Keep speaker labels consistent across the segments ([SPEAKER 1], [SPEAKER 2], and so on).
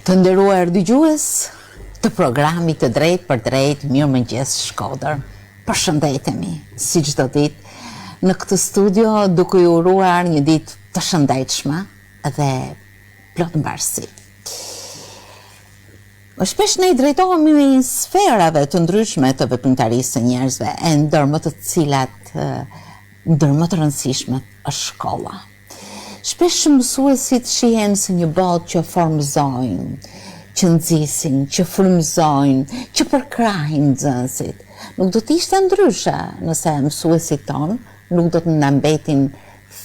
[SPEAKER 1] Të nderuar dëgjues të programit të Drejt për Drejt, Mirëmëngjes Shkodër. Përshëndetemi si çdo ditë në këtë studio duke ju uruar një ditë të shëndetshme dhe plot mbarësi. Shpesh ne I drejtohemi sferave të ndryshme të veprimtarisë së njerëzve, e ndër më të cilat ndër më të rëndësishme është shkolla. Shpesh mësuesit shihen si një botë që formëzojnë, që nxisin, që frymëzojnë, që përkrahin nxënësit. Nuk do të ishte ndryshe nëse mësuesit tonë nuk do të na mbetin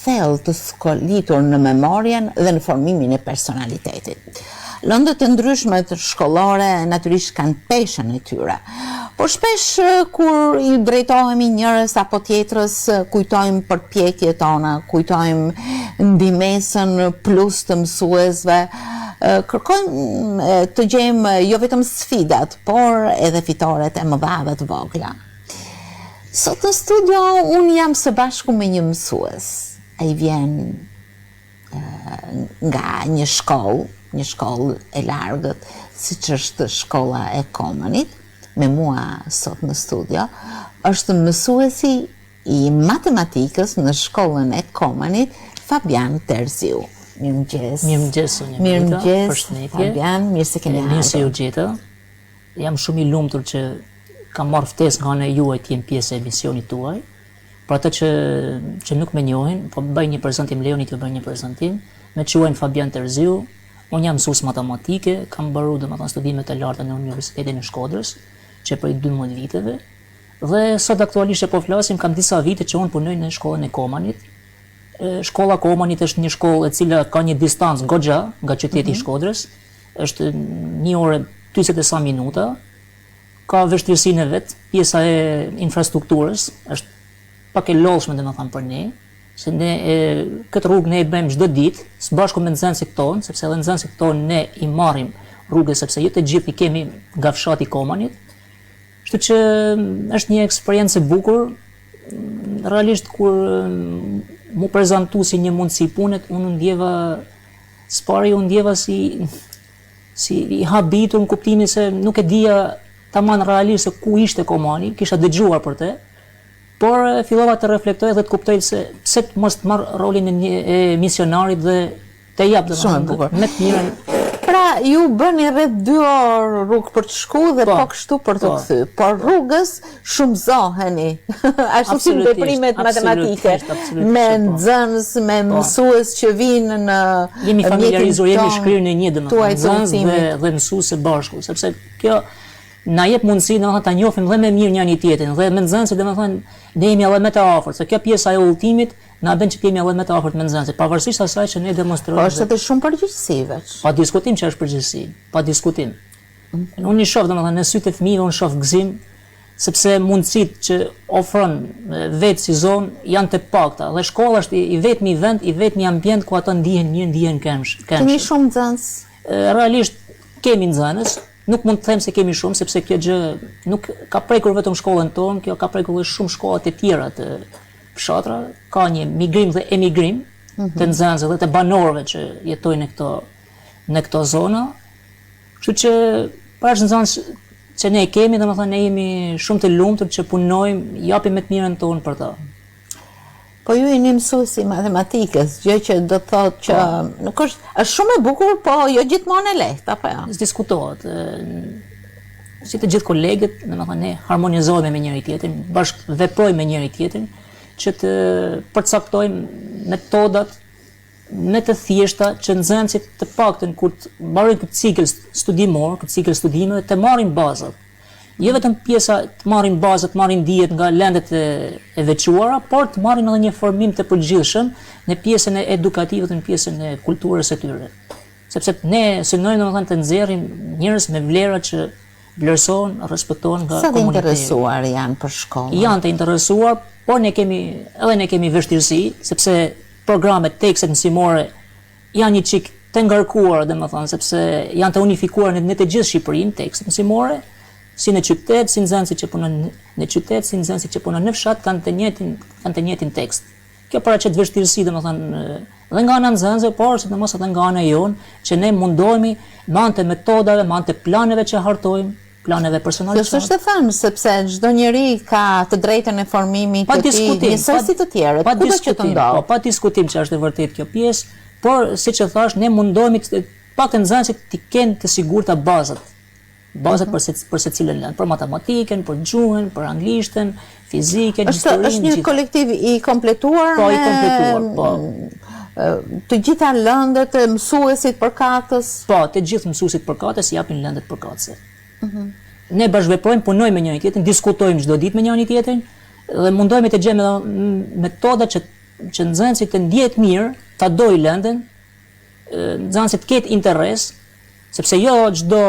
[SPEAKER 1] thellë të skolitur në memorien dhe në formimin e personalitetit. Lëndët e ndryshme të shkollore natyrisht kanë peshën e tyre, por shpesh kur I drejtohemi njërës apo tjetrës, kujtojmë përpjekjet tona, kujtojmë ndihmesën plus të mësuesve, kërkojmë të gjejmë jo vetëm sfidat, por edhe fitoret e mëdha dhe të vogla. Sot në studio unë jam së bashku me një mësues. Ai vjen nga një shkollë e largët, siç është shkolla e Komanit. Me mua sot në studio është mësuesi I matematikës në shkollën e Komanit, Fabian Terziu. Mirëmëngjes.
[SPEAKER 2] Mirëmëngjes,
[SPEAKER 1] Mirëmëngjes, Fabian, mirë se keni ardhur.
[SPEAKER 2] Mirë se ju gjeta. Jam shumë I lumtur që kam marrë ftesë nga ana juaj të jem pjesë e emisionit tuaj. Për ata që nuk më njohin, po bëj një prezantim, lejoni të bëj një prezantim. Me quajnë Fabian Terziu. Unë jam mësues matematike, kam mbaruar domethënë studimet e larta në Universitetin e Shkodrës, që për 12 viteve. Dhe sot aktualisht po flasim, kam disa vite që unë punoj në shkollën e Komanit. Shkolla Komanit është një shkollë e cila ka një distancë goxha nga qyteti I Shkodrës. Është 1 orë 40 e sa minuta. Ka vështirësinë e vet, pjesa e infrastrukturës është pak e lodhshme domethënë për ne. Se ne këtë rrugë ne I bëjmë çdo ditë, së bashku me nxënësit tonë, sepse edhe nxënësit tonë ne I marrim rrugën sepse jo të gjithë I kemi nga fshati I Komanit. Kështu që është një eksperiencë e bukur. Realisht kur mu prezantu si një mundësi punet, unë ndjeva si I habitur në kuptimin se nuk e dija tamam realisht se ku ishte Komani, kisha dëgjuar për te. Por fillova të reflektoj dhe të kuptoj se pse të mos të marr rolin e misionarit dhe të jap me të mirën.
[SPEAKER 1] Pra, ju bëni rreth 2 orë rrugë për të shkuar dhe po kështu për të kthyer. Por rrugës shumëzoheni. Ashtu si në veprimet matematike. Me nxënës, me mësues që vinë në
[SPEAKER 2] jemi familiarizuar, jemi shkrirë në një domethënë nxënës dhe mësues së bashku, sepse kjo na jep mundësi domethënë ta njohim dhe më mirë njëri tjetrin dhe me nxënësit domethënë ne jemi edhe më të afërt, se kjo pjesa e udhëtimit na bën që të jemi edhe më të afërt me nxënësit, pavarësisht asaj që ne demonstrojmë.
[SPEAKER 1] Po është edhe shumë përgjegjësi veç.
[SPEAKER 2] Pa diskutim që është përgjegjësi, pa diskutim. Unë I shoh domethënë në sytë e fëmijëve unë shoh gëzim, sepse mundësitë që ofron vetë si zonë janë të pakta dhe shkolla është I vetmi vend, I vetmi ambient ku ata ndihen mirë, ndihen këmbë.
[SPEAKER 1] Kemi shumë nxënës.
[SPEAKER 2] Realisht kemi nxënës. Nuk mund të them se kemi shumë, sepse kjo gjë nuk ka prekur vetëm shkollën tonë, kjo ka prekur edhe shumë shkolla të tjera të fshatra, ka një migrim dhe emigrim të nxënësve dhe të banorëve që jetojnë në këto zona. Kështu që para nxënës që ne kemi, domethënë ne jemi shumë të lumtur që punojmë, japim me të mirën tonë për ta.
[SPEAKER 1] Po ju jeni mësuesi matematikës, gjë që do të thotë që nuk është shumë e bukur, po jo gjithmonë e lehtë, apo jo?
[SPEAKER 2] Diskutohet. Si të gjithë kolegët, domethënë ne harmonizohemi me njëri tjetrin, bashkë veprojmë me njëri tjetrin, që të përcaktojmë metodat me të thjeshta që nxënësit të paktën kur të mbarojnë këtë cikël studimor, këtë cikël studimeve, të marrin bazat. Jo vetëm pjesa të marrin bazat, të marrin dijet nga lëndet e veçuara, por të marrin edhe një formim të përgjithshëm në pjesën e edukative dhe në pjesën e kulturës së tyre. Sepse ne synojmë domethënë të nxjerrim njerëz me vlera që vlerësohen, respektohen nga komuniteti. Sa të
[SPEAKER 1] interesuar janë për shkollën?
[SPEAKER 2] Janë të interesuar, por ne kemi vështirësi, sepse programet tekstet mësimore janë një çik të ngarkuara, domethënë, sepse janë të unifikuara në të gjithë Shqipërinë tekstet mësimore. Si në qytet, si nxënësit që punojnë në qytet, si nxënësit që punojnë në fshat kanë të njëjtin tekst. Kjo paraqet vështirësi, domethënë, dhe nga ana e nxënësve, por sidomos edhe nga ana jonë, që ne mundohemi me anë të metodave, me anë të planeve që hartojmë, planeve personale.
[SPEAKER 1] Kjo s'është e thënë, sepse çdo njeri ka të drejtën e formimit të tij, njësoj si të tjerët, kudo që të ndodhë.
[SPEAKER 2] Pa diskutim që është e vërtet kjo pjesë, por siç e thash, ne mundohemi pak të nxënësit të kenë të sigurta bazat për secilën lëndë, për matematikën, për gjuhën, për anglishtën, fizikën, historinë.
[SPEAKER 1] Është një kolektiv i kompletuar
[SPEAKER 2] po, i kompletuar, po.
[SPEAKER 1] Të gjitha lëndët e mësuesit përkatës?
[SPEAKER 2] Po, të gjithë mësuesit përkatës japin lëndët përkatëse. Ne bashkëveprojmë, punojmë me njëri tjetrin, diskutojmë çdo ditë me njëri tjetrin dhe mundohemi të gjejmë metoda që nxënësit të ndihet mirë, ta dojë lëndën, nxënësit të ketë interes, sepse jo çdo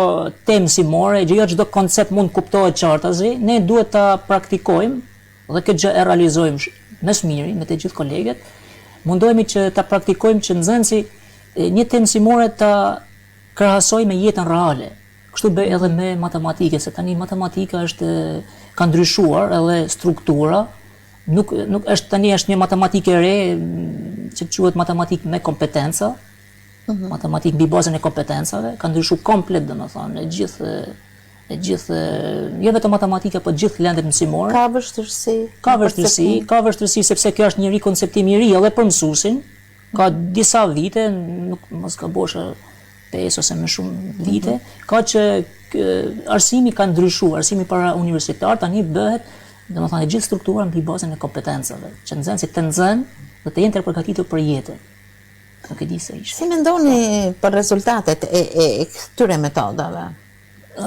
[SPEAKER 2] temë mësimore, jo çdo koncept mund kuptohet qartazi, ne duhet ta praktikojmë dhe këtë gjë e realizojmë me smiri, me të gjithë kolegët. Mundohemi që ta praktikojmë që nxënësi një temë mësimore ta krahasojë me jetën reale. Kështu bëj edhe me matematikën, se tani matematika ka ndryshuar edhe struktura, nuk është tani është një matematikë e re që quhet matematikë me kompetenca. Matematikë mbi bazën e kompetencave, ka ndryshuar komplet, domethënë, e gjithë jo vetëm matematika, por gjithë lëndët mësimore.
[SPEAKER 1] Ka vështirësi.
[SPEAKER 2] Ka vështirësi sepse kjo është një rikonceptim i ri edhe për mësuesin. Ka disa vite, nuk mos gabosh 5 ose më shumë vite, ka që arsimi ka ndryshuar, arsimi para universitar tani bëhet, domethënë, gjithë struktura mbi bazën e kompetencave, që nxënësit të nxënë dhe të jenë të përgatitur për jetën. Nuk e di se ishte.
[SPEAKER 1] Si mendoni për rezultatet e këtyre metodave?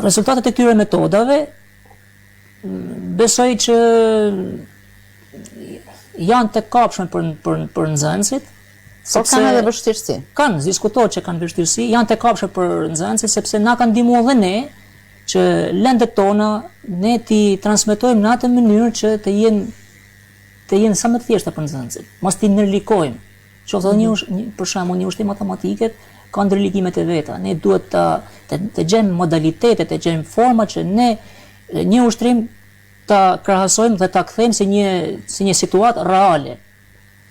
[SPEAKER 2] Rezultatet e këtyre metodave besoj që janë të kapshme për nxënësit.
[SPEAKER 1] Po kanë edhe vështirësi.
[SPEAKER 2] Kanë, diskutohet që kanë vështirësi, janë të kapshme për nxënësit sepse na kanë ndihmuar edhe ne që lëndët tona ne t'i transmetojmë në atë mënyrë që të jenë sa më të thjeshta për nxënësit. Mos t'i ndërlikojmë. Për shembull, një ushtim matematike ka ndërlikimet e veta. Ne duhet të gjejmë modalitetet, të gjejmë forma që ne një ushtrim ta krahasojmë dhe ta kthejmë si një situatë reale.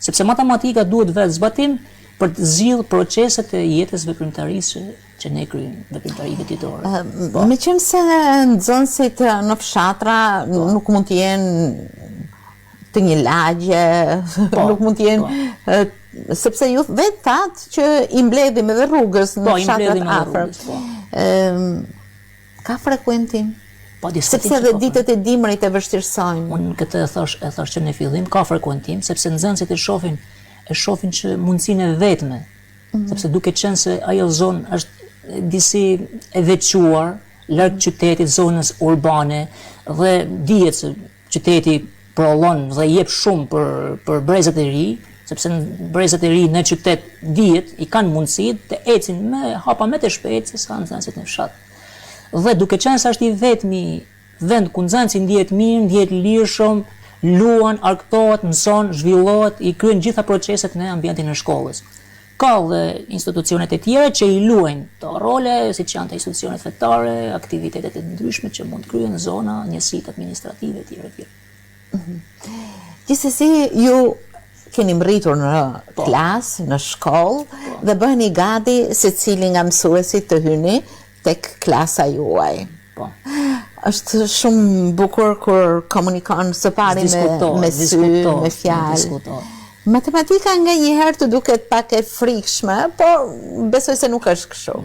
[SPEAKER 2] Sepse matematika duhet vetë zbatim për të zgjidhur proceset e jetës veprimtarisë që ne kryejmë, veprimtari vetëtore.
[SPEAKER 1] Meqense nxënësit në fshatra nuk mund të jenë të një lagje, nuk mund të jenë, sepse ju vetë thatë që i mbledhim edhe rrugës në fshatrat afër. Ka frekuentim? Sepse edhe ditët e dimrit e vështirësojnë.
[SPEAKER 2] Unë këtë e thash që në fillim, ka frekuentim, sepse nxënësit e shohin që mundësinë e vetme, sepse duke qenë se ajo zonë është disi e veçuar, larg qytetit, zonës urbane, dhe dihet se qyteti prolon dhe jep shumë për brezat e ri, sepse brezat e ri në qytet dihet i kanë mundësi të ecin me hapa më të shpejt se sa nxënësit në fshat. Dhe duke qenë se është i vetmi vend ku nxënësi ndihet mirë, ndihet lirshëm, luan, argëtohet, mëson, zhvillohet, i kryen gjitha proceset në ambientin e shkollës. Ka dhe institucionet e tjera që i luajnë të role, siç janë të institucionet fetare, aktivitetet e ndryshme që mund të kryen në zona, njësitë administrative e tjera.
[SPEAKER 1] Gjithsesi, ju keni mritur në klasë, në shkollë, dhe bëheni gati secili nga mësuesit të hyni tek klasa juaj. Është shumë bukur kur komunikon së pari me sy, me fjalë. Matematika nga njëherë të duket pak e frikshme, por besoj se nuk është kështu.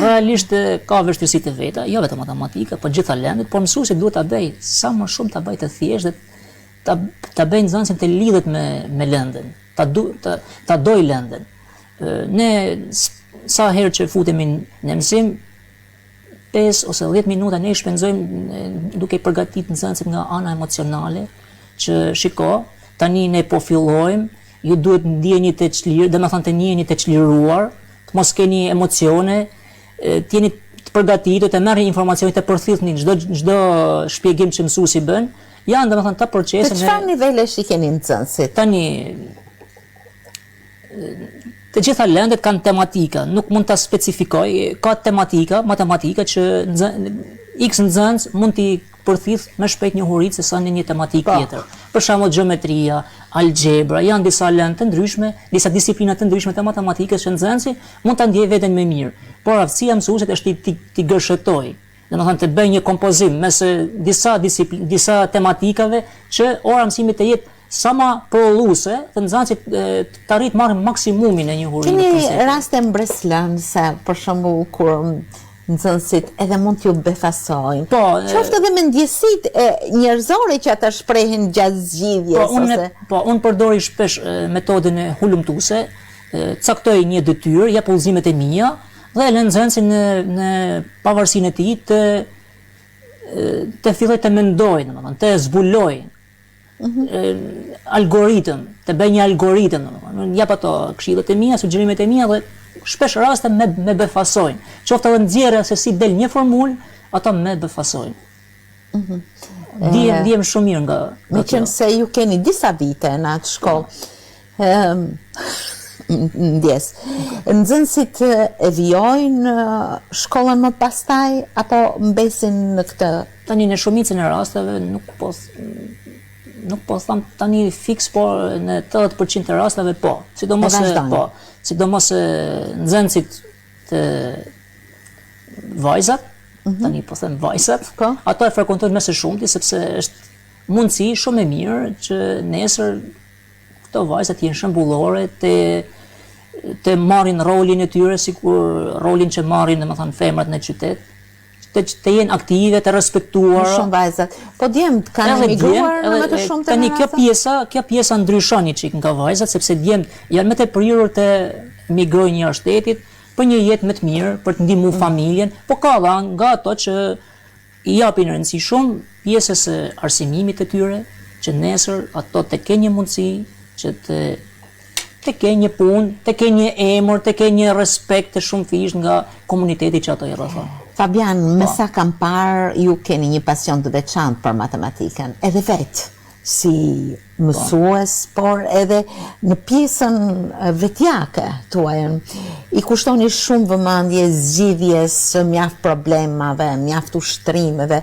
[SPEAKER 2] Realisht ka vështirësi të veta, jo vetëm matematika, por gjitha lëndët, por mësuesi duhet ta bëj sa më shumë, ta bëj të thjeshtë, ta bëj nxënësin të lidhet me lëndën, ta doj lëndën. Ne sa herë që futemi në mësim, 5 ose 10 minuta ne shpenzojmë duke i përgatitur nxënësit nga ana emocionale, që shiko, tani ne po fillojmë, ju duhet ndjeni të çlirë, domethënë të njiheni të çliruar, të mos keni emocione, të jeni të përgatitur, të merrni informacione, të përthithni çdo shpjegim që mësuesi bën. Janë domethënë ta procese.
[SPEAKER 1] Të çfarë nivelesh i keni nxënësit?
[SPEAKER 2] Tani të gjitha lëndët kanë tematika, nuk mund ta specifikoj, ka tematika, matematika që X nxënës mund t'i përthith më shpejt njohuritë se sa në një tematikë tjetër. Për shembull gjeometria, algebra, janë disa lëndë të ndryshme, disa disiplina të ndryshme të matematikës që nxënësi mund ta ndjejë veten më mirë. Por aftësia e mësuesit është ti gërshëtoj. Domethënë të bëj një kompozim mes disa tematikave që ora mësimit të jetë sa ma prolluese, të nxënësit të arrit marrin maksimumin e njohurinë.
[SPEAKER 1] Keni raste mbreslën se për shembull kur nxënësit edhe mund t'ju befasojnë.
[SPEAKER 2] Po,
[SPEAKER 1] qoftë edhe me ndjesitë njerëzore që ata shprehin gjatë zgjidhjes.
[SPEAKER 2] Unë përdori shpesh metodën e hulumtuese, caktoj një detyrë, jap udhëzimet e mia dhe lë nxënësin në pavarësinë e tij të fillojë të mendojë, domethënë të zbulojë. Algoritëm, të bëj një algoritëm, domethënë jap ato këshillat e mia, sugjerimet e mia dhe shpesh raste me befasojnë. Qoftë edhe nxjerrja se si del një formulë, ato me befasojnë. Ndihem shumë mirë nga
[SPEAKER 1] meqense ju keni disa vite në atë shkollë. Ndjes. Nxënësit e vijojnë shkollën më pastaj apo mbesin në këtë?
[SPEAKER 2] Tani në shumicën e rasteve nuk po them tani fiks, por në 80% të rasteve po. Sidomos nxënësit të vajzat, tani po them vajzat, ato e frekuentojnë më së shumti sepse është mundësi shumë e mirë që nesër këto vajzat jenë shembullore të marrin rolin e tyre, sikur rolin që marrin domethënë femrat në qytet, të jenë aktive, të respektuara.
[SPEAKER 1] Shumë vajzat. Po djemt kanë emigruar në më të shumë të
[SPEAKER 2] tani kjo pjesa ndryshon një çik nga vajzat, sepse djemt janë më të prirur të migrojnë jashtë shtetit për një jetë më të mirë, për të ndihmuar familjen, po ka dhe nga ato që i japin rëndësi shumë pjesës së arsimimit të tyre, që nesër ato të kenë një mundësi që të kenë një punë, të kenë një emër, të kenë një respekt të shumëfisht nga komuniteti që ato i rrethon.
[SPEAKER 1] Fabian, me sa kam parë, ju keni një pasion të veçantë për matematikën, edhe vetë si mësues, por edhe në pjesën vetjake tuaj. I kushtoni shumë vëmendje zgjidhjes mjaft problemave, mjaft ushtrimeve.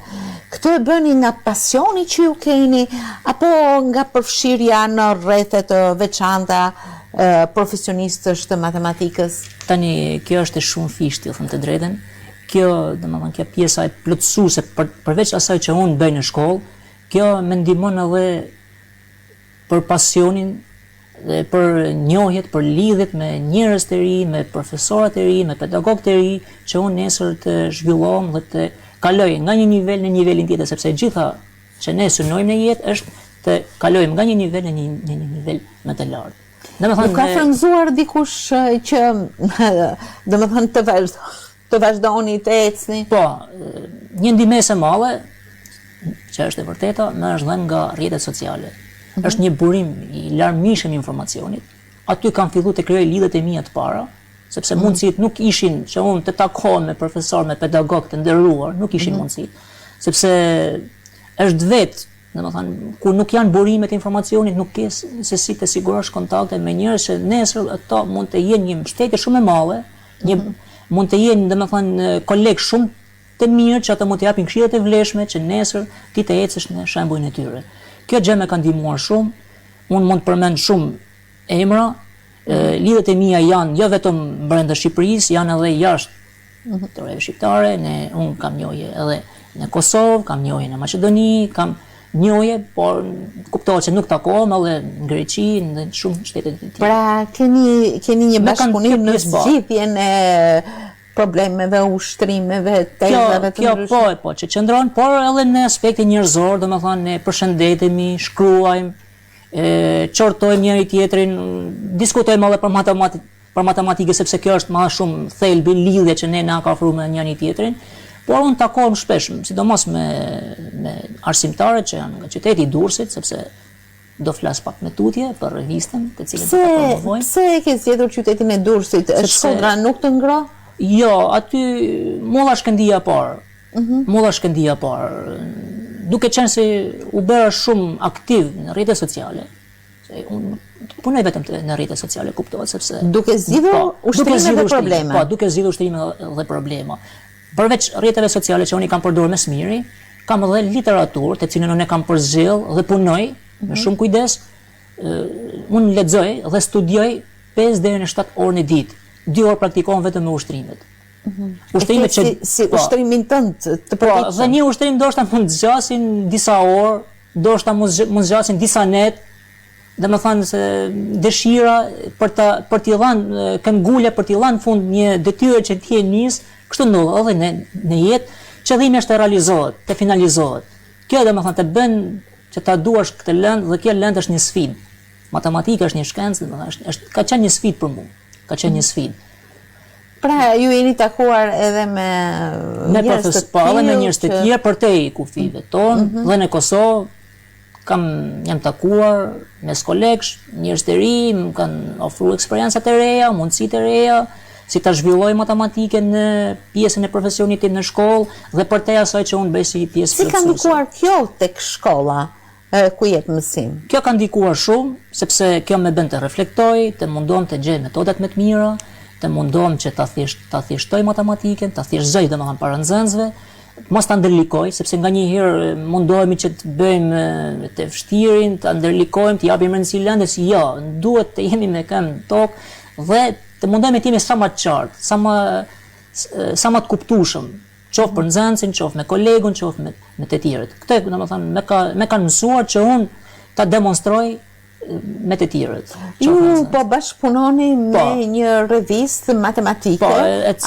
[SPEAKER 1] Këtë e bëni nga pasioni që ju keni, apo nga përfshirja në rrethe të veçanta profesionistësh të matematikës?
[SPEAKER 2] Tani, kjo është e shumë fishti, thëmë të drejten. Kjo pjesa e plotësuese përveç asaj që unë bëj në shkollë, kjo më ndihmon edhe për pasionin dhe për njohjet, për lidhjet me njerëz të ri, me profesorët e ri, me pedagogët e ri, që unë nesër të zhvillohem dhe të kaloj nga një nivel në nivelin tjetër, sepse gjitha që ne synojmë në jetë është të kalojmë nga një nivel në një nivel më të lartë.
[SPEAKER 1] Nuk ka frymzuar dikush që domethënë të vazhdoni të ecni?
[SPEAKER 2] Po, një ndihmesë e madhe, që është e vërteta, më është dhënë nga rrjetet sociale. Është një burim i larmishëm i informacionit. Aty kam filluar të krijoj lidhjet e mia të para, sepse mundësitë nuk ishin që unë të takohem me profesor, me pedagog të nderuar, nuk ishin mundësitë, sepse është vetë, domethënë, kur nuk janë burimet e informacionit, nuk ke se si të sigurosh kontakte me njerëz që nesër ato mund të jenë një mbështetje shumë e madhe, mund të jenë domethënë kolegë shumë të mirë që ata mund të japin këshillat e vlefshme që nesër ti të ecësh në shembujin e tyre. Kjo gjë më ka ndihmuar shumë. Unë mund të përmend shumë emra. Lidhjet e mia janë jo vetëm brenda Shqipërisë, janë edhe jashtë territorieve shqiptare. Unë kam njohje edhe në Kosovë, kam njohje në Maqedoni, kam njohje, por kuptohet që nuk takohem edhe në Greqi, në shumë shtete të tjera.
[SPEAKER 1] Pra keni një bashkëpunim në zgjidhjen e problemeve, ushtrimeve, tezave të ndryshme.
[SPEAKER 2] Po, që qëndron, por edhe në aspektin njerëzor, domethënë ne përshëndetemi, shkruajmë, qortojmë njëri tjetrin, diskutojmë edhe për matematikë, sepse kjo është më shumë thelbi, lidhje që ne na ka ofruar me njëri tjetrin. Por unë takohem shpesh, sidomos me arsimtarët që janë nga qyteti i Durrësit, sepse do flas pak me tutje për revistën, të cilën do ta promovojmë.
[SPEAKER 1] Pse e ke zgjedhur qytetin e Durrësit? Shkodra nuk të ngroh?
[SPEAKER 2] Jo, aty molla Shkëndia parë. Molla Shkëndia parë. Duke qenë se u bëra shumë aktiv në rrjetet sociale. Unë punoj vetëm në rrjetet sociale, kuptohet, sepse
[SPEAKER 1] duke zgjidhur ushtrime dhe probleme.
[SPEAKER 2] Po, duke zgjidhur ushtrime dhe problema. Përveç rrjeteve sociale që unë i kam përdorur me smiri, kam edhe literaturë, të cilën unë e kam përzgjedh dhe punoj me shumë kujdes. Unë lexoj dhe studioj 5 deri në 7 orë në ditë. 2 orë praktikohem vetëm me ushtrimet.
[SPEAKER 1] Ushtrimet si ushtrimin tënd të përditshëm.
[SPEAKER 2] Po, dhe një ushtrim ndoshta mund të zgjasin disa orë, ndoshta mund të zgjasin disa net. Domethënë se dëshira për t'i dhënë këmbgule, për t'i dhënë fund një detyrë që ti e nis, kështu ndodh edhe në jetë, qëllimi është të realizohet, të finalizohet. Kjo domethënë të bën që ta duash këtë lëndë dhe kjo lëndë është një sfidë. Matematika është një shkencë, domethënë ka qenë një sfidë për mua. Ka qenë një sfidë.
[SPEAKER 1] Pra ju jeni takuar edhe me njerëz të tjerë,
[SPEAKER 2] me njerëz të tjerë për te kufive tonë, dhe në Kosovë jam takuar mes kolegësh, njerëz të ri, më kanë ofruar eksperjenca të reja, mundësi të reja, si ta zhvilloj matematikën në pjesën e profesionit tim në shkollë dhe për te asaj që unë bëj si pjesë
[SPEAKER 1] plotësuese. Si ka ndikuar kjo tek shkolla ku jep mësim?
[SPEAKER 2] Kjo ka ndikuar shumë, sepse kjo më bën të reflektoj, të mundohem të gjej metodat më të mira, të mundohem që ta thjeshtoj matematikën, ta thjeshtoj domethënë para nxënësve, mos ta ndërlikoj, sepse nganjëherë mundohemi që të bëjmë të vështirin, ta ndërlikojmë, të japim rëndësi lëndës, jo, duhet të jemi me këmbë në tokë dhe të mundohemi të jemi sa më të qartë, sa më të kuptueshëm, qoftë për nxënësin, qoftë me kolegun, qoftë me të tjerët. Këtë domethënë më kanë mësuar që unë ta demonstroj me të tjerët.
[SPEAKER 1] Ju po bashkëpunoni me një revistë matematike,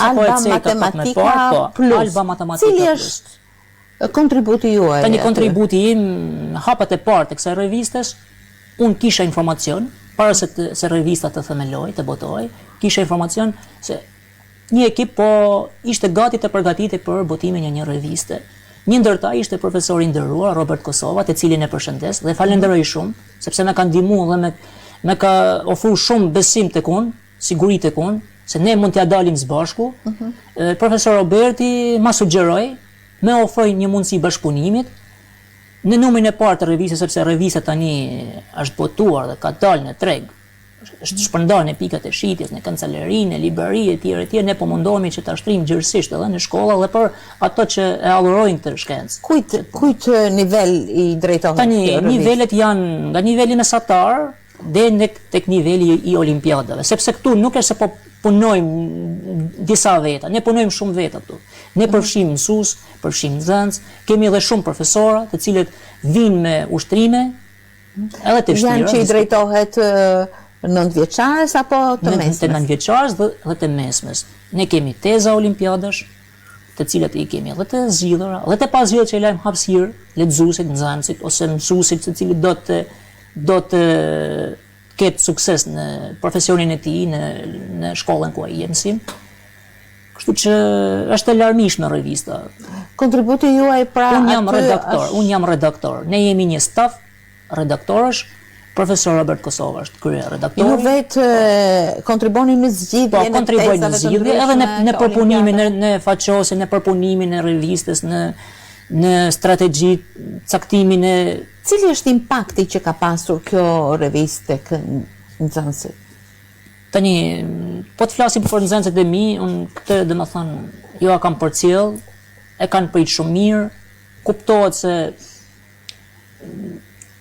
[SPEAKER 1] Alba Matematika Plus. Cili është kontributi juaj?
[SPEAKER 2] Tani kontributi im në hapat e parë të kësaj revistes, unë kisha informacion, para se revista të themeloj, të botoj, kisha informacion se një ekip po ishte gati të përgatitet për botimin e një reviste. Një ndërta ishte profesori i nderuar Robert Kosova, të cilin e përshëndes dhe falenderoj shumë, sepse më ka ndihmuar dhe më ka ofruar shumë besim tek unë, siguri tek unë, se ne mund t'ja dalim së bashku. Profesor Roberti ma sugjeroi, më ofroi një mundësi bashkëpunimit në numrin e parë të revistës, sepse revista tani është botuar dhe ka dalë në treg. Është shpërndar në pikat e shitjes, në kancelarinë, në liberi e tjerë, ne po mundohemi që ta shtrim gjërësisht edhe në shkolla dhe për ato që e adhurojnë këtë shkencë.
[SPEAKER 1] Kujt nivel i drejtohet?
[SPEAKER 2] Tani nivelet janë nga niveli mesatar deri tek niveli i olimpiadave, sepse këtu nuk është se po punojmë disa veta, ne punojmë shumë veta këtu. Ne përfshim mësues, përfshim nxënës, kemi edhe shumë profesora, të cilët vinë me ushtrime, edhe të vështira.
[SPEAKER 1] Janë që i drejtohet 9-vjeçarës apo të mesmes?
[SPEAKER 2] Të 9-vjeçarës dhe të mesmes. Ne kemi teza olimpiadash, të cilat i kemi edhe të zgjidhura, edhe të pazgjidhura që i lajm hapësirë lexuesit, nxënësit ose mësuesit, të cilët do të ketë sukses në profesionin e tij, në shkollën ku ai jep mësim. Kështu që është e larmishme revista.
[SPEAKER 1] Kontributi juaj pra
[SPEAKER 2] Unë jam redaktor. Ne jemi një staf redaktorësh. Profesor Robert Kosova është kryeredaktori.
[SPEAKER 1] Ju vetë kontriboni në zgjidhje,
[SPEAKER 2] po, kontriboj në zgjidhje, edhe në përpunimin, në faqosin, në përpunimin e revistës, në strategji, caktimin e...
[SPEAKER 1] Cili është impakti që ka pasur kjo revistë tek nxënësit?
[SPEAKER 2] Tani, po të flasim për nxënësit e mi, unë këtë domethënë jo a kam përcjell, e kanë prit shumë mirë, kuptohet se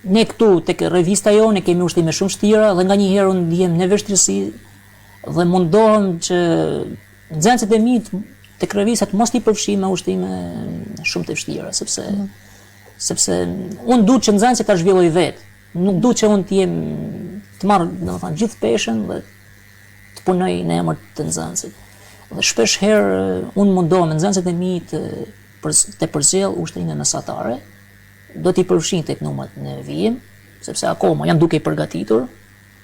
[SPEAKER 2] ne këtu tek revista jonë kemi ushtrime shumë vështira dhe nganjëherë unë ndihem në vështirësi dhe mundohem që nxënësit e mi tek revista mos i përfshij me ushtrime shumë të vështira, sepse unë dua që nxënësit ta zhvilloj vetë, nuk dua që unë të marr domethënë gjithë peshën dhe të punoj në emër të nxënësit. Dhe shpesh herë unë mundohem nxënësit e mi të përcjell ushtrime mesatare. Do t'i përfshin tek numrat në vijim, sepse akoma jam duke i përgatitur.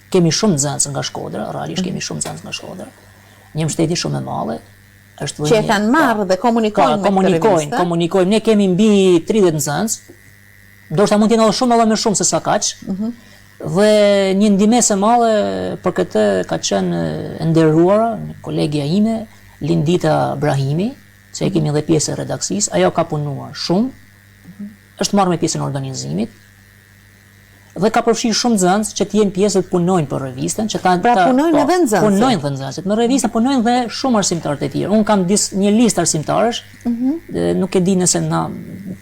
[SPEAKER 2] Kemi shumë nxënës nga Shkodra, realisht kemi shumë nxënës nga Shkodra. Një mbështetje shumë e madhe.
[SPEAKER 1] Që e kanë marrë dhe komunikojnë me këtë revistë.
[SPEAKER 2] Komunikojmë, ne kemi mbi 30 nxënës. Ndoshta mund të jenë edhe shumë më shumë se sa kaq. Dhe një ndihmëse e madhe për këtë ka qenë e nderuara kolegja ime, Lindita Brahimi, se e kemi edhe pjesë e redaksisë, ajo ka punuar shumë. Është marrë me pjesën e organizimit. dhe ka përfshirë shumë nxënës që të jenë pjesë të punojnë për revistën, që
[SPEAKER 1] punojnë edhe nxënësit.
[SPEAKER 2] Punojnë dhe nxënësit. Në revistën punojnë dhe shumë arsimtarë të tjerë. Unë kam një listë arsimtarësh, nuk e di nëse na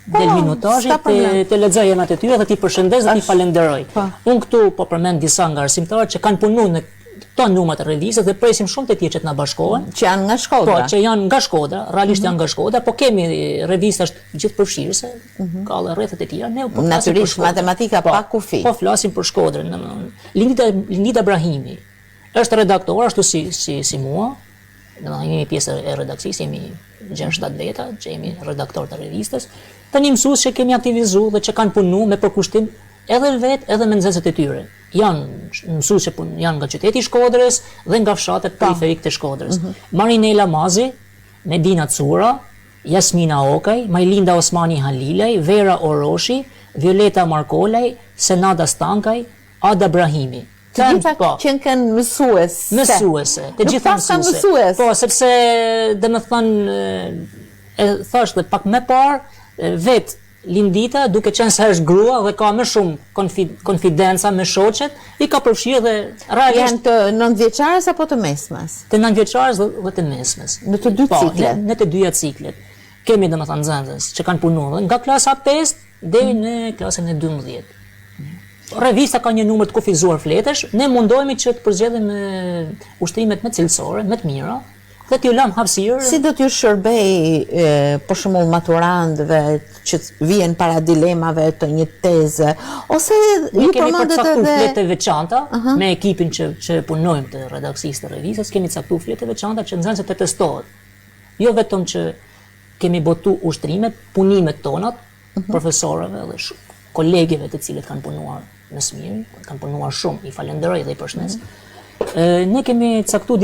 [SPEAKER 2] del minutazhi, të lexoj emrat e tyre dhe t'i përshëndes dhe t'i falenderoj. Unë këtu po përmend disa nga arsimtarët që kanë punuar në këto numra të revistës dhe presim shumë të tjerë që të na bashkohen.
[SPEAKER 1] Që janë nga Shkodra.
[SPEAKER 2] Po, që janë nga Shkodra, realisht janë nga Shkodra, po kemi revista është gjithë përfshirëse, ka edhe rrethet e tjera. Ne po
[SPEAKER 1] natyrisht matematika pa kufi.
[SPEAKER 2] Po flasim për Shkodrën. Lindita Ibrahimi është redaktor ashtu si mua. Domethënë jemi pjesë e redakcisë, jemi 6-7 veta që jemi redaktor të revistës. Tani mësues që kemi aktivizuar dhe që kanë punuar me përkushtim edhe vetë edhe me nxënësit e tyre. Janë mësues që janë nga qyteti i Shkodrës dhe nga fshatet periferik të Shkodrës. Marinela Mazi, Medina Cura, Jasmina Okaj, Majlinda Osmani Halilaj, Vera Oroshi, Violeta Markolaj, Senada Stankaj, Ada Brahimi.
[SPEAKER 1] Të gjitha që kanë
[SPEAKER 2] mësuese. Të gjitha mësuese. Po, sepse domethënë e thash dhe pak më parë vetë Lindita, duke qenë se është grua dhe ka më shumë konfidenca me shoqet, i ka përfshirë dhe realisht
[SPEAKER 1] janë të 9-vjeçares apo të mesmes?
[SPEAKER 2] Të 9-vjeçares dhe të mesmes.
[SPEAKER 1] Në të dy ciklet.
[SPEAKER 2] Në të dyja ciklet. Kemi domethënë nxënës që kanë punuar nga klasa 5 deri në klasën e 12. Revista ka një numër të kufizuar fletësh, ne mundohemi që të përzgjedhim ushtrimet më cilësore, më të mira, dhe t'ju lëm hapësirë.
[SPEAKER 1] Si do t'ju shërbej për shembull maturantëve që vjen para dilemave të një teze, ose ju përmendet edhe
[SPEAKER 2] fletë të veçanta me ekipin që punojmë të redaksisë të revistës, kemi caktuar fletë të veçanta që nxënësit të testohet. Jo vetëm që kemi botu ushtrimet, punimet tonat, profesorëve dhe kolegëve të cilët kanë punuar me smiri, kanë punuar shumë, i falenderoj dhe i përshëndes. Ne kemi caktuar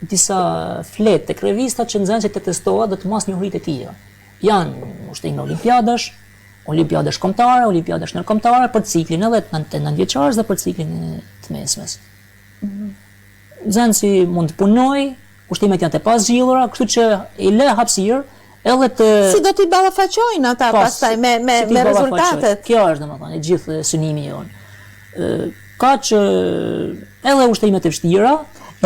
[SPEAKER 2] disa fletë tek revista që nxënësit të testohen dhe të mos njohuritë e tij. Janë ushtrime olimpiadash, olimpiadash kombëtare, olimpiadash ndërkombëtare për ciklin edhe të 9-vjeçarës dhe për ciklin e të mesmes. Nxënësi mund të punojë, ushtrimet janë të pazgjidhura, kështu që i lë hapësirë edhe të
[SPEAKER 1] si do t'i ballafaqojnë ata pastaj me rezultatet.
[SPEAKER 2] Kjo është domethënë i gjithë synimi jon. Ka që edhe ushtrimet e vështira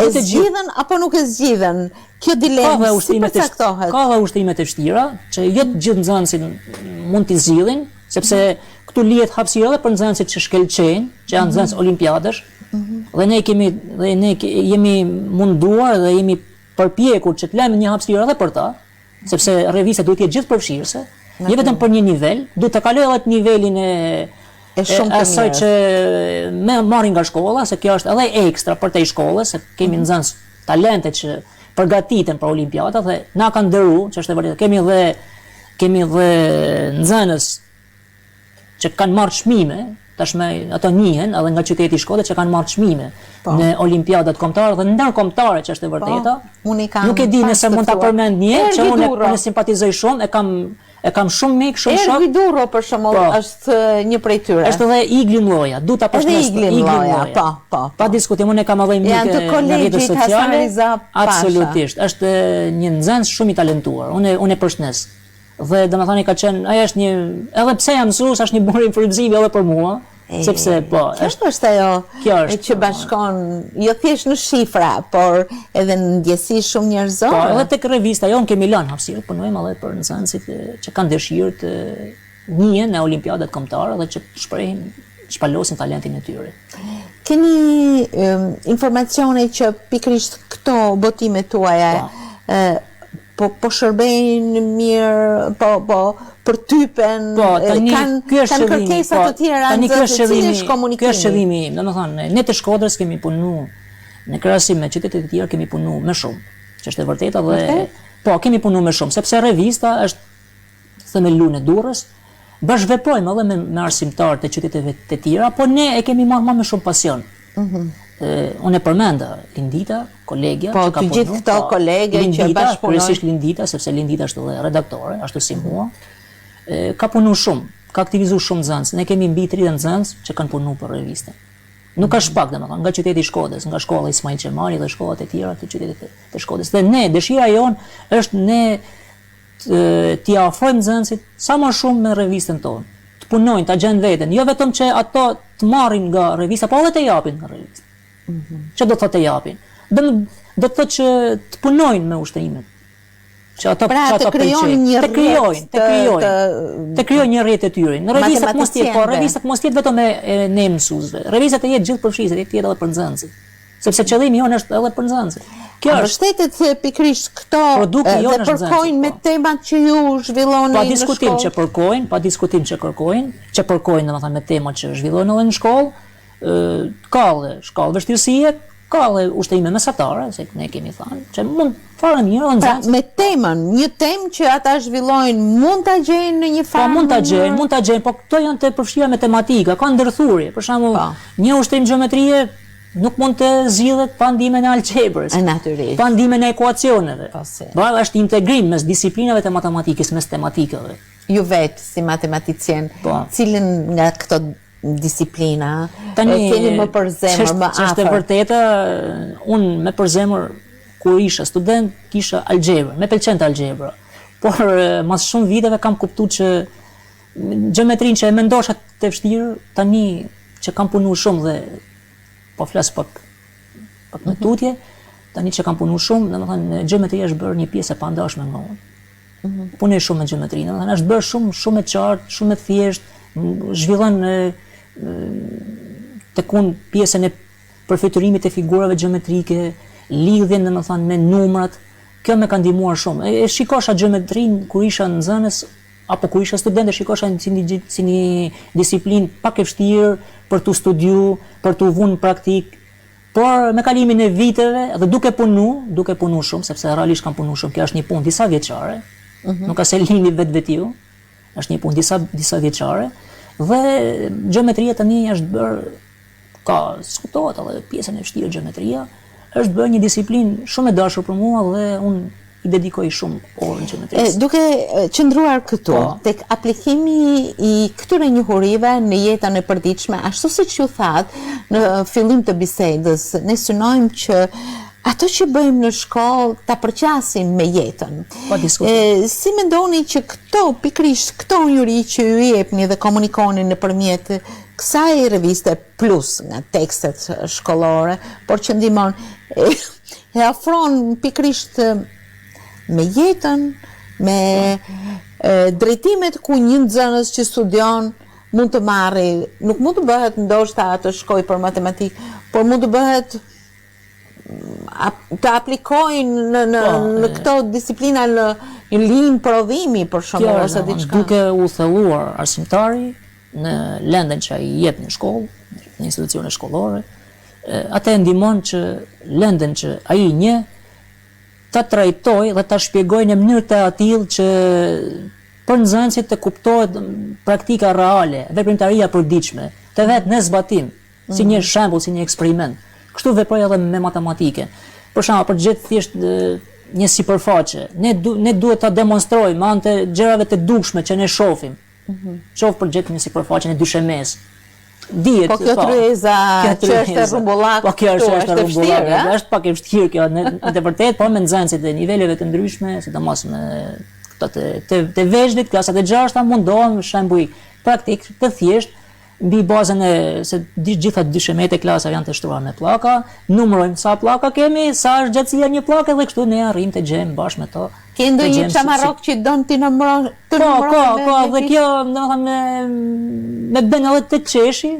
[SPEAKER 1] e zgjidhen apo nuk e zgjidhen? Kjo dilemë si përcaktohet?
[SPEAKER 2] Ka dhe ushtrimet e vështira që jo të gjithë nxënësit mund t'i zgjidhin, sepse këtu lihet hapësira edhe për nxënësit që shkëlqejnë, që janë nxënës olimpiadash. Dhe ne jemi munduar dhe jemi përpjekur që të lëmë një hapësirë edhe për ta, sepse revista duhet të jetë gjithë përfshirëse, jo vetëm për një nivel, duhet të kalojë edhe nivelin e asaj që me marrin nga shkolla, se kjo është edhe ekstra për te shkollës, se kemi nxënës talente që përgatiten për olimpiada dhe na kanë ndëruar, që është e vërtetë. Kemi dhe nxënës që kanë marrë çmime, tashmë ato njihen edhe nga qyteti i Shkodrës që kanë marrë çmime në olimpiadat kombëtare dhe ndërkombëtare, që është e vërteta. Nuk e di nëse mund ta përmend një herë që unë simpatizoj shumë, e kam shumë mik, shumë shok.
[SPEAKER 1] Erviduro për shembull është një prej tyre.
[SPEAKER 2] Është edhe Igli Mlloja, du ta përshëndes Igli Mlloja. Po. Pa diskutim, unë kam edhe mik në rrjetet sociale. Absolutisht, është një nxënës shumë i talentuar. Unë e përshëndes. Dhe domethënë ka qenë, ai është një, edhe pse jam mësues, është një burim frymëzimi edhe për mua, sepse po,
[SPEAKER 1] është ajo që bashkon jo thjesht në shifra, por edhe në ndjesi shumë njerëzore.
[SPEAKER 2] Po, edhe tek revista jon kemi lënë hapësirë, punojmë edhe për nxënësit që kanë dëshirë të njihen në olimpiadat kombëtare dhe që të shprehin, shpalosin talentin e tyre.
[SPEAKER 1] Keni informacione që pikërisht këto botimet tuaja po shërbejnë mirë, po përtypen, kanë kërkesa të tjera nxënësit, cili është komunikimi?
[SPEAKER 2] Ky është qëllimi im, domethënë ne të Shkodrës kemi punuar në krahasim me qytetet e tjera, kemi punuar më shumë, që është e vërtetë dhe po kemi punuar më shumë, sepse revista është themeluar në Durrës, bashkëveprojmë edhe me arsimtarë të qyteteve të tjera, po ne e kemi marrë më shumë pasion. Unë e përmenda Lindita, kolegja,
[SPEAKER 1] po të gjithë këto kolegë që bashkëpunojnë.
[SPEAKER 2] Kryesisht Lindita, sepse Lindita është edhe redaktore, ashtu si mua. Ka punuar shumë, ka aktivizuar shumë nxënës. Ne kemi mbi 30 nxënës që kanë punuar për revistën. Nuk ka shpak domethënë, nga qyteti i Shkodrës, nga shkolla Ismail Qemali dhe shkollat e tjera të qytetit të Shkodrës. Dhe ne, dëshira jonë është ne t'i afrojmë nxënësit sa më shumë me revistën tonë. Të punojnë, ta gjenë veten, jo vetëm që ato të marrin nga revista, po edhe të japin nga revista. Që do të thotë të japin? Do të thotë që të punojnë me ushtrimet. Që ato
[SPEAKER 1] të krijojnë një
[SPEAKER 2] të krijojnë një rrjet të tyre. Në revistat mos jetë, po revistat mos jetë vetëm ne mësuesve. Revistat e jetë gjithë përfshirë, jetë edhe për nxënësit. Sepse qëllimi jonë është edhe për nxënësit.
[SPEAKER 1] Kjo është shtetet pikërisht këto dhe përkojnë me temat që ju zhvilloni në shkollë.
[SPEAKER 2] Pa diskutim që përkojnë domethënë me temat që zhvillojnë edhe në shkollë. Ka dhe shkallë vështirësie, ka dhe ushtrime mesatare, se ne kemi thënë, që mund fare mirë edhe nxënës.
[SPEAKER 1] Me temën, një temë që ata zhvillojnë, mund ta gjejnë në një farë.
[SPEAKER 2] Po mund ta gjejnë, po këto janë të përfshira me tematika, ka ndërthurje. Për shembull, një ushtrim gjeometrie nuk mund të zgjidhet pa ndihmën e algebrës,
[SPEAKER 1] natyrisht,
[SPEAKER 2] pa ndihmën e ekuacioneve. Është integrim mes disiplinave të matematikës, mes tematikave.
[SPEAKER 1] Ju vetë si matematicien, cilën nga këto disiplina keni më për zemër, më afër?
[SPEAKER 2] Është e vërtetë, unë me për zemër kur isha student kisha algebrë, më pëlqente algebra. Por mas shumë viteve kam kuptuar që gjeometrinë që e mendosha të vështirë, tani që kam punuar shumë dhe po flas pak me tutje, tani që kam punuar shumë, domethënë gjeometria është bërë një pjesë e pandashme nga unë. Punoj shumë me gjeometrinë, domethënë është bërë shumë e qartë, shumë e thjeshtë, zhvillon tek unë pjesën e përfiturimit e figurave gjeometrike, lidhjen domethënë me numrat. Kjo më ka ndihmuar shumë. E shikosha gjeometrinë kur isha nxënës apo kur isha student, e shikosha si një disiplinë pak e vështirë për tu studiu, për tu vënë në praktik. Por me kalimin e viteve dhe duke punu shumë, sepse realisht kam punu shumë, kjo është një punë disa vjeçare, nuk ka se lini vetvetiu, është një punë disa vjeçare, dhe gjeometria tani është bërë, ka diskutohet edhe pjesën e vështirë gjeometria, është bërë një disiplinë shumë e dashur për mua dhe unë i dedikoj shumë orën gjeometrisë.
[SPEAKER 1] Duke qëndruar këtu, tek aplikimi i këtyre njohurive në jetën e përditshme, ashtu siç ju thatë në fillim të bisedës, ne synojmë që ato që bëjmë në shkollë ta përqasim me jetën. Si mendoni që pikërisht këto njëri që ju jepni dhe komunikoni nëpërmjet kësaj reviste plus nga tekstet shkollore, por që ndihmon e afron pikërisht me jetën, me drejtimet ku një nxënës që studion mund të marrë, nuk mund të bëhet ndoshta të shkoj për matematikë, por mund të bëhet të aplikojnë në këto disiplina në linjë prodhimi për shembull ose diçka.
[SPEAKER 2] Duke u thelluar arsimtari në lëndën që ai jep në shkollë, në institucione shkollore, atë ndihmon që lëndën që ai njeh ta trajtoj dhe ta shpjegoj në mënyrë të tillë që për nxënësit të kuptohet praktika reale, veprimtaria e përditshme, të vetë në zbatim, si një shembull, si një eksperiment. Kështu veproj edhe me matematikën. Për shembull, për gjetë thjesht një sipërfaqe, ne duhet ta demonstrojmë me anë të gjërave të dukshme që ne shohim. Shoh për gjetë një sipërfaqe në dyshemes. Dihet.
[SPEAKER 1] Po kjo tryeza që është rrumbullak.
[SPEAKER 2] Po kjo është rrumbullak. Është pak e vështirë kjo në të vërtetë, por me nxënësit e niveleve të ndryshme, sidomos me këto të veçlit, klasat e 6-ta mundohem shembuj praktik të thjesht mbi bazën e se gjitha dyshemet e klasave janë të shtruar me pllaka, numërojmë sa pllaka kemi, sa është gjatësia një pllake dhe kështu ne arrijmë të gjejmë bashkë me to.
[SPEAKER 1] Ke ndonjë çamarrok që don ti numëron?
[SPEAKER 2] Ka, dhe kjo domethënë me bën edhe të qeshi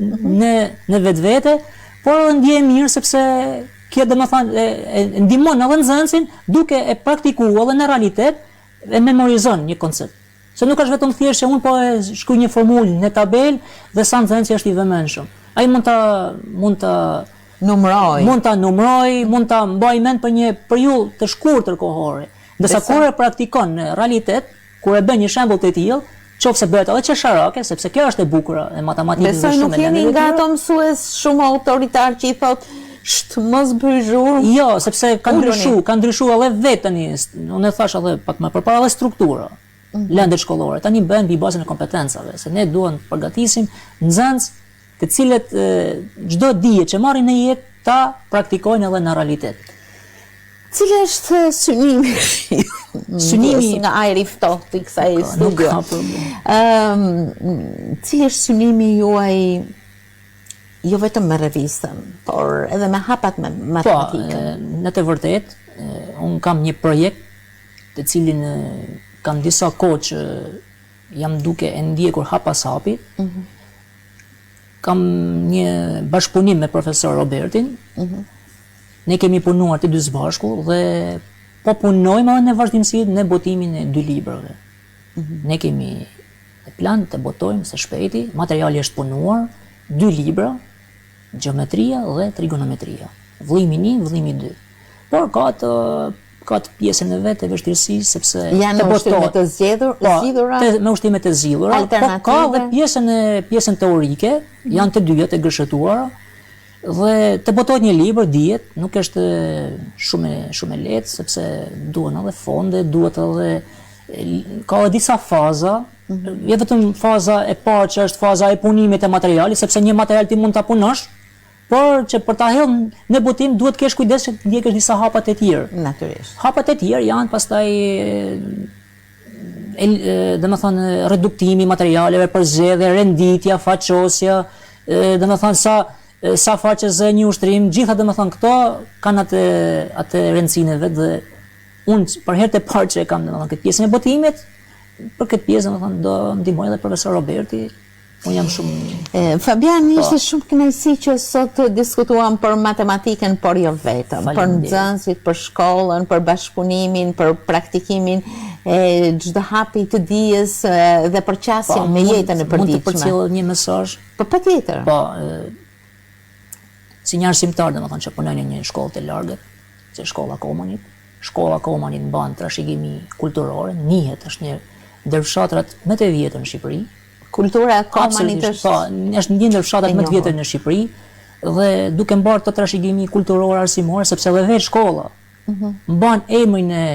[SPEAKER 2] në vetvete, por ndjehem mirë sepse kjo domethënë ndihmon edhe nxënësin duke e praktikuar edhe në realitet e memorizon një koncept. Se nuk është vetëm thjesht që unë po e shkruaj një formulë në tabelë dhe sa nxënësi është i vëmendshëm. Ai mund ta numëroj, mund ta mbaj mend për një periudhë të shkurtër kohore. Ndërsa kur e praktikon në realitet, kur e bën një shembull të tillë, qofse bëhet edhe qesharake, sepse kjo është e bukur e matematikës
[SPEAKER 1] dhe shumë. Besoj nuk jeni nga ato mësues shumë autoritar që i thotë mos bëj zhurmë.
[SPEAKER 2] Jo, sepse ka ndryshuar edhe vetëni, unë e thash edhe pak më përpara edhe struktura. Lëndët shkollore, tani bëhen mbi bazën e kompetencave, se ne duam të përgatisim nxënës të cilët çdo dije që marrin në jetë ta praktikojnë edhe në realitet.
[SPEAKER 1] Cili është synimi?
[SPEAKER 2] Synimi-
[SPEAKER 1] nga ajri i ftohtë i kësaj
[SPEAKER 2] Nuk
[SPEAKER 1] studio.
[SPEAKER 2] ka problem.
[SPEAKER 1] Cili është synimi juaj jo vetëm me revistën, por edhe me hapat me
[SPEAKER 2] Po,
[SPEAKER 1] matematikën?
[SPEAKER 2] në të vërtet, unë kam një projekt të cilin kam disa kohë që jam duke e ndjekur hap pas hapi. Kam një bashkëpunim me profesor Robertin. Ne kemi punuar të dy së bashku dhe po punojmë edhe në vazhdimsi në botimin e 2 librave. Ne kemi në plan të botojmë së shpejti, materiali është punuar, 2 libra, gjeometria dhe trigonometria. Vëllimi 1, vëllimi 2. Por ka të pjesën e vetë e vështirësisë sepse
[SPEAKER 1] Janë ushtime të zgjidhura?
[SPEAKER 2] Me ushtime të zgjidhura, po ka dhe pjesën teorike, janë të dyja të gëshëtuara. Dhe të botohet një libër, dihet, nuk është shumë e lehtë sepse duhen edhe fonde, duhet edhe ka edhe disa faza. Jo vetëm faza e parë që është faza e punimit të materialit, sepse një material ti mund ta punosh, por që për ta hedhur në botim duhet kesh kujdes që të ndjekësh disa hapat e tjerë.
[SPEAKER 1] Natyrisht.
[SPEAKER 2] Hapat e tjerë janë pastaj domethënë reduktimi i materialeve, përzgjedhje, renditja, faqosja, domethënë sa faqe zë një ushtrim, gjitha domethënë këto kanë atë rëndësinë e vet dhe unë për herë të parë që kam domethënë këtë pjesën e botimit, për këtë pjesë domethënë do ndihmoj edhe profesor Roberti. Unë jam shumë...
[SPEAKER 1] Fabian, ishte shumë kënaqësi që sot diskutuam për matematikën, por jo vetëm, për nxënësit, për shkollën, për bashkëpunimin, për praktikimin e çdo hapi të dijes dhe për qasjen me jetën e përditshme.
[SPEAKER 2] Mund të përcjell një mesazh?
[SPEAKER 1] Po patjetër.
[SPEAKER 2] Po, si një arsimtar domethënë që punoj në një shkollë të largët, si shkolla Komanit. Shkolla Komanit mban trashëgimi kulturore, njihet është një ndër fshatrat më të vjetër në Shqipëri.
[SPEAKER 1] Kultura e Komanit është...
[SPEAKER 2] Po, është një ndër fshatrat më të vjetër në Shqipëri dhe duke mbar të trashëgimi kulturor arsimor, sepse edhe vetë shkolla mban emrin e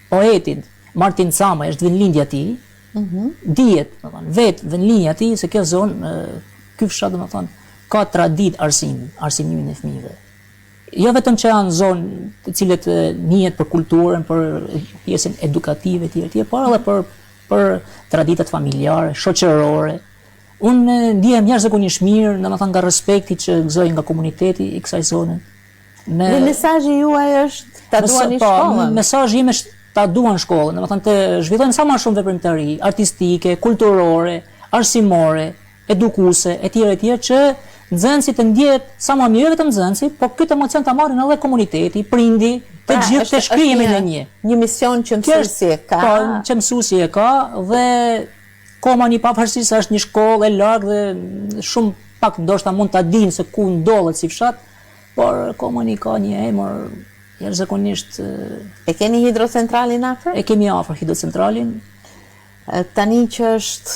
[SPEAKER 2] poetit Martin Cama, është vendlindja e tij. Dihet, domethënë, vetë vendlindja e tij se kjo zonë, ky fshat domethënë ka tradit arsimimin e fëmijëve. Jo vetëm që janë zonë të cilët njihet për kulturën, për pjesën edukative etj, por edhe për traditat familjare, shoqërore. Unë ndihem jashtëzakonisht mirë, domethënë nga respekti që gëzoj nga komuniteti i kësaj zone.
[SPEAKER 1] Dhe mesazhi juaj është ta duani shkollën.
[SPEAKER 2] Mesazhi im është ta duan shkollën, domethënë të zhvillojnë sa më shumë veprimtari artistike, kulturore, arsimore, edukuese etj që nxënësit të ndjehet sa më mirë, vetëm nxënësi, po këtë emocion ta marrin edhe komuniteti, prindi, të gjithë të shkrihemi në një.
[SPEAKER 1] Një mision që mësuesi e ka.
[SPEAKER 2] Po, që mësuesi e ka dhe Komani pavarësisht se është një shkollë e largë dhe shumë pak ndoshta mund ta dinë se ku ndodhet si fshat, por Komani ka një emër jashtëzakonisht.
[SPEAKER 1] E keni hidrocentralin afër?
[SPEAKER 2] E kemi afër hidrocentralin.
[SPEAKER 1] Tani që është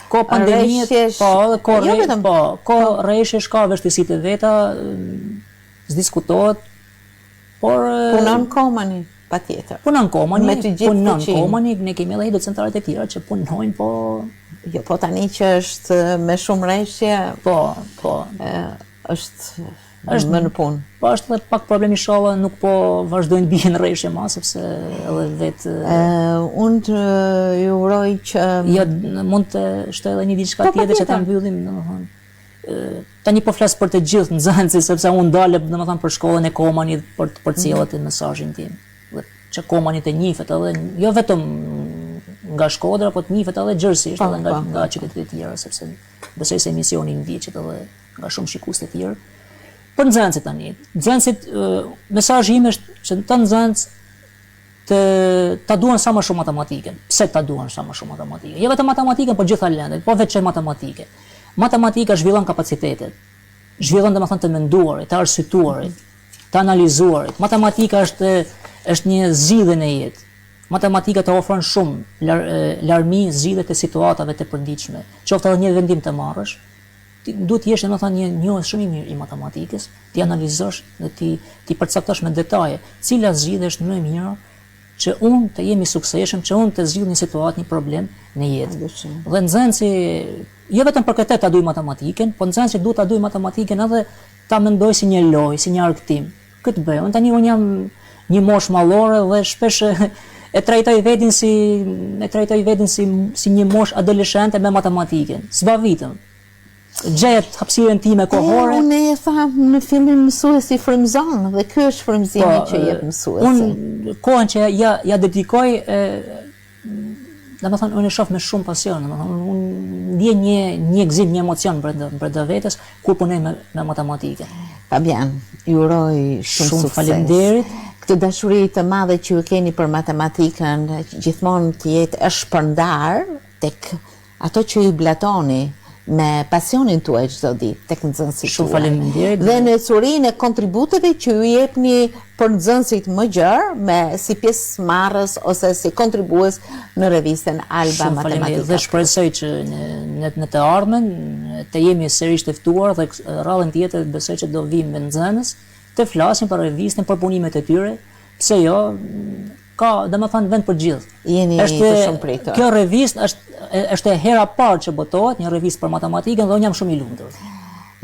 [SPEAKER 2] ko pandemiet, ko rreshjesh, ka vështirësitë e veta, s'diskutohet, por
[SPEAKER 1] punon Komani, patjetër.
[SPEAKER 2] Punon Komani,
[SPEAKER 1] fuqinë.
[SPEAKER 2] Ne kemi edhe hidrocentralet e tjera që punojnë, po
[SPEAKER 1] jo, po tani që është me shumë rreshje, është më në punë.
[SPEAKER 2] Po është edhe pak problem inshallah, nuk po vazhdojnë bien rreshje më sepse edhe vetë
[SPEAKER 1] unë ju uroj që
[SPEAKER 2] mund të shtoj edhe një diçka tjetër që ta mbyllim, domethënë. Tani po flas për të gjithë nxënësit sepse unë dalë domethënë për shkollën e Komanit për të përcjellë atë mesazhin tim. Dhe që Komanit e njihet edhe jo vetëm nga Shkodra, po të njihet edhe gjërësisht edhe nga qytetet e tjera, sepse besoj se emisioni ndiqet edhe nga shumë shikues të tjerë. Për nxënësit tani. Nxënësit, mesazhi im është që të nxënës ta duan sa më shumë matematikën. Pse ta duan sa më shumë matematikën? Jo vetëm matematikën, por gjitha lëndet, po vetë matematikën. Matematika zhvillon kapacitetet. Zhvillon domethënë të menduarit, të arsyetuarit, të analizuarit. Matematika është një zgjidhje në jetë. Matematika të ofron shumë larmi zgjidhje të situatave të përditshme. Qoftë edhe një vendim të marrësh, duhet të jesh domethënë një njohës shumë i mirë i matematikës, ti analizosh dhe ti përcaktosh me detaje cila zgjidhje është më e mira që unë të jemi suksesshëm, që unë të zgjidh një situatë, një problem në jetë. Dhe nxënësi jo vetëm për këtë ta duaj matematikën, po nxënësi duhet ta duaj matematikën edhe ta mendoj si një lojë, si një argëtim. këtë bëj. Unë jam një moshë mallore dhe shpesh e trajtoj veten si një moshë adoleshente me matematikën. S'bavitëm. Gjet hapësirën time kohore.
[SPEAKER 1] Unë e tham në fillim mësuesi frymëzon dhe ky është frymëzimi që jep mësuesi.
[SPEAKER 2] Unë kohën që ja dedikoj, domethënë unë e shoh me shumë pasion, domethënë unë ndjej një gëzim, një emocion brenda vetes kur punoj me matematikën.
[SPEAKER 1] Fabian, ju uroj shumë sukses.
[SPEAKER 2] Faleminderit.
[SPEAKER 1] Këtë dashuri të madhe që ju keni për matematikën, gjithmonë të jetë e shpërndar tek ato që ju blatoni me pasionin tuaj çdo ditë tek nxënësit tuaj.
[SPEAKER 2] Shumë faleminderit.
[SPEAKER 1] Dhe në surinë e kontributeve që ju jepni për nxënësit më gjerë me si pjesëmarrës ose si kontribues në revistën Alba Matematika.
[SPEAKER 2] Dhe shpresoj që në të ardhmen të jemi sërish të ftuar dhe radhën tjetër besoj që do vim me nxënës të flasim për revistën, për punimet e tyre, pse jo, ka domethënë vend për gjithë.
[SPEAKER 1] Jeni të shumë pritur.
[SPEAKER 2] Kjo revistë është e hera parë që botohet, një revistë për matematikën dhe unë jam shumë i lumtur.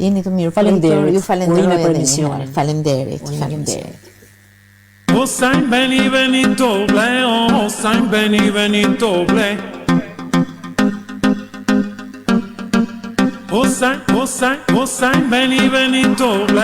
[SPEAKER 1] Jeni të mirë.
[SPEAKER 2] Faleminderit.
[SPEAKER 1] Ju falenderoj
[SPEAKER 2] për emisionin.
[SPEAKER 1] Faleminderit.
[SPEAKER 3] Hossein beni doble, Hossein beni doble. Hossein beni doble.